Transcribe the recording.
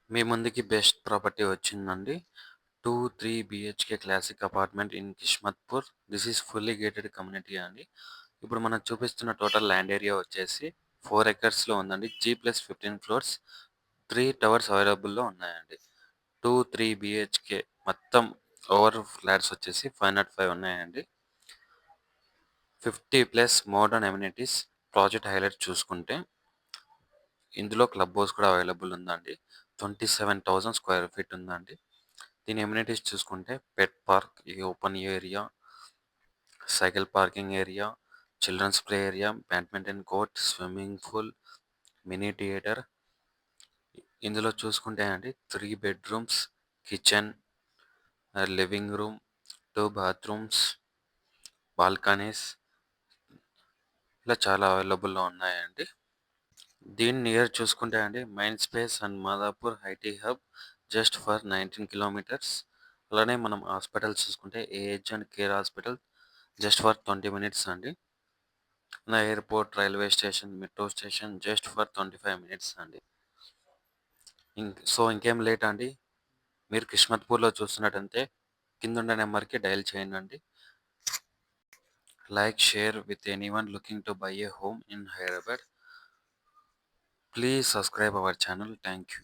మీ ముందుకి best property వచ్చిందండి. 2, 3 BHK classic apartment in Kismatpur. This is fully gated community అండి. ఇప్పుడు మనం చూపిస్తున్న టోటల్ ల్యాండ్ ఏరియా వచ్చేసి 4 ఎకర్స్‌లో ఉందండి. G+15 ఫ్లోర్స్, 3 టవర్స్ అవైలబుల్‌లో ఉన్నాయండి. 2, 3 బిహెచ్‌కే మొత్తం ఓవర్ ఫ్లాట్స్ వచ్చేసి 505 ఉన్నాయండి. 50+ మోడర్న్ అమ్యూనిటీస్. ప్రాజెక్ట్ హైలైట్ చూసుకుంటే ఇందులో క్లబ్ హౌస్ కూడా అవైలబుల్ ఉందండి. 27,000 స్క్వేర్ ఫీట్ ఉందండి. దీని అమ్యూనిటీస్ చూసుకుంటే pet park, open area, cycle parking area, children's play area, badminton court, swimming pool, mini theatre. ఇందులో చూసుకుంటే అండి 3 bedrooms, kitchen, living room, 2 bathrooms, balconies ఇలా చాలా అవైలబుల్‌లో ఉన్నాయండి. దీని నియర్ చూసుకుంటే అండి mind space and Madhapur IT hub just for 19 kilometres. అలానే మనం హాస్పిటల్స్ చూసుకుంటే AH and care hospital just for 20 minutes అండి. నా airport, railway station, metro station just for 25 minutes అండి. ఇంకేం లేట్ అండి. మీరు కిస్మత్పూర్లో చూస్తున్నట్టయితే కిందున్న నెంబర్కి డయల్ చేయండి. Like, share with anyone looking to buy A home in Hyderabad. Please subscribe our channel. Thank you.